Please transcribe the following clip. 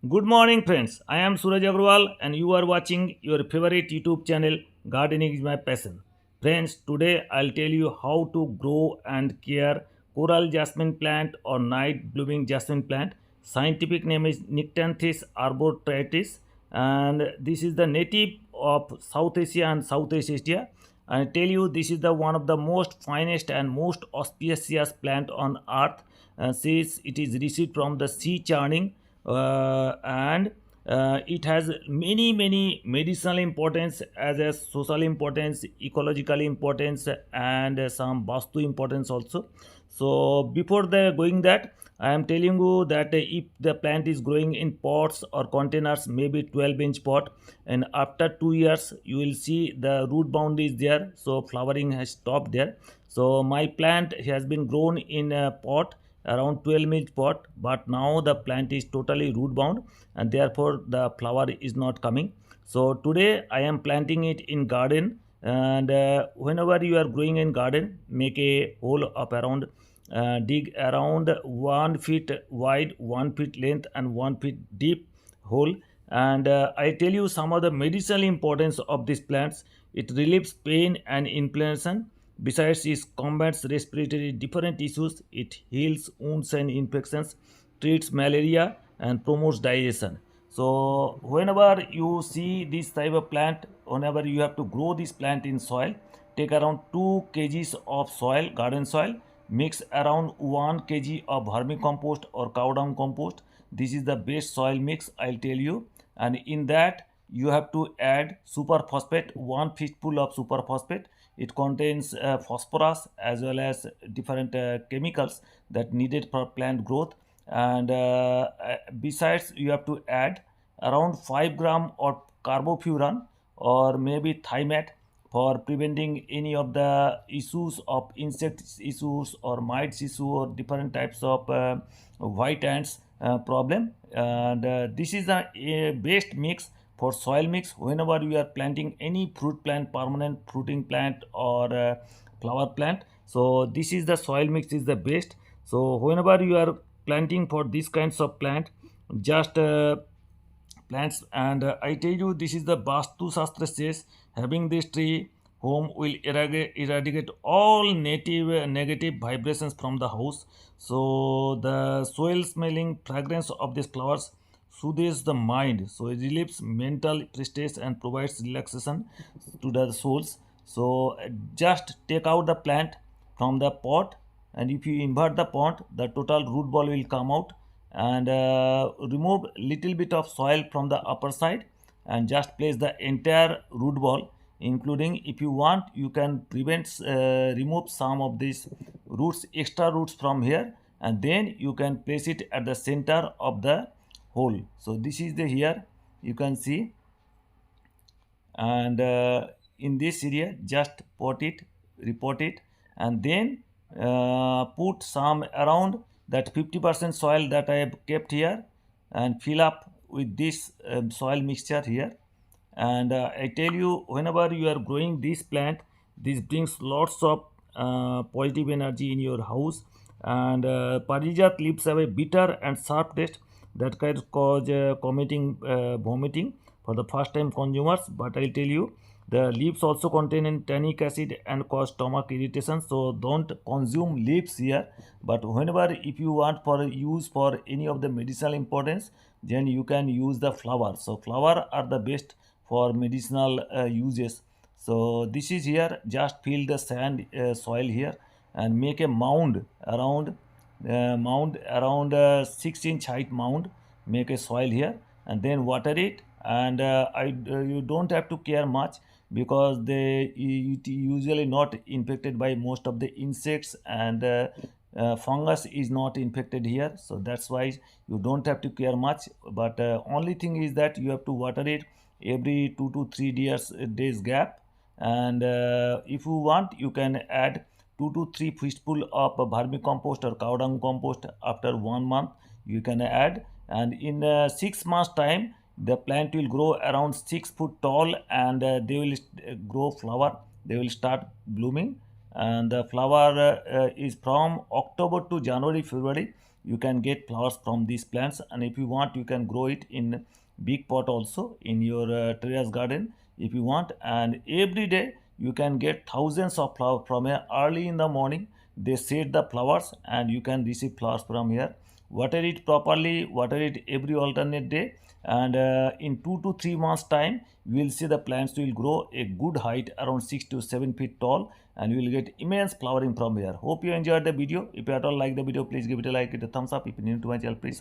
Good morning, friends. I am Suraj Agrawal, and you are watching your favorite YouTube channel, Gardening is My Passion. Friends, today I'll tell you how to grow and care coral jasmine plant or night blooming jasmine plant. Scientific name is Nyctanthus arboreatus, and this is the native of South Asia and Southeast Asia. I tell you, this is the one of the most finest and most auspicious plant on earth, since it is received from the sea churning, and it has many medicinal importance as a social importance, ecological importance, and some vastu importance also. So before the going that, I am telling you that if the plant is growing in pots or containers, maybe 12-inch pot, and after 2 years you will see the root bound is there, so flowering has stopped there. So my plant has been grown in a pot around 12-inch pot, but now the plant is totally root bound and therefore the flower is not coming. So today I am planting it in garden, and whenever you are growing in garden, make a hole of around, dig around 1 feet wide, 1 feet length, and 1 feet deep hole. And I tell you some of the medicinal importance of these plants. It relieves pain and inflammation. Besides, it combats respiratory different issues. It heals wounds and infections, treats malaria, and promotes digestion. So whenever you see this type of plant, whenever you have to grow this plant in soil, take around 2 kgs of soil, garden soil, mix around 1 kg of vermicompost or cow dung compost. This is the best soil mix, I'll tell you. And in that you have to add super phosphate, 1 fistful of super phosphate. It contains phosphorus as well as different chemicals that needed for plant growth. And besides, you have to add around 5 gram of carbofuran or maybe thimet for preventing any of the issues of insect issues or mites issue or different types of white ants problem. And this is the best mix for soil mix whenever you are planting any fruit plant, permanent fruiting plant, or flower plant. So this is the soil mix is the best. So whenever you are planting for these kinds of plant, just plants. And I tell you, this is the Vastu Shastra says having this tree home will eradicate all native negative vibrations from the house. So the soil smelling fragrance of these flowers soothes the mind, so it relieves mental stress and provides relaxation to the souls. So just take out the plant from the pot, and if you invert the pot, the total root ball will come out. And remove little bit of soil from the upper side and just place the entire root ball, including, if you want, you can remove some of these roots, extra roots from here, and then you can place it at the center of the hole. So this is the here you can see. And in this area just pot it, repot it, and then put some around that 50% soil that I have kept here, and fill up with this soil mixture here. And I tell you, whenever you are growing this plant, this brings lots of positive energy in your house. And Parijat leaves have a bitter and sharp taste that can cause vomiting for the first time consumers. But I'll tell you, the leaves also contain tannic acid and cause stomach irritation, so don't consume leaves here. But whenever if you want for use for any of the medicinal importance, then you can use the flower. So flower are the best for medicinal uses. So this is here, just fill the sand soil here and make a mound around 6-inch height mound. Make a soil here and then water it. And you don't have to care much because they it usually not infected by most of the insects, and fungus is not infected here, so that's why you don't have to care much. But only thing is that you have to water it every 2 to 3 days gap. And if you want, you can add 2 to 3 fistful of vermicompost or cow dung compost after 1 month you can add. And in 6 months time, the plant will grow around 6 foot tall, and they will grow flower, they will start blooming. And the flower is from October to January, February. you can get flowers from these plants. And if you want, you can grow it in big pot also in your terrace garden if you want. And every day you can get thousands of flowers from here. Early in the morning they set the flowers and you can receive flowers from here. Water it properly, water it every alternate day, and in 2 to 3 months time you will see the plants will grow a good height around 6 to 7 feet tall, and you will get immense flowering from here. Hope you enjoyed the video. If you at all like the video, please give it a like, it a thumbs up. If you new to my channel, please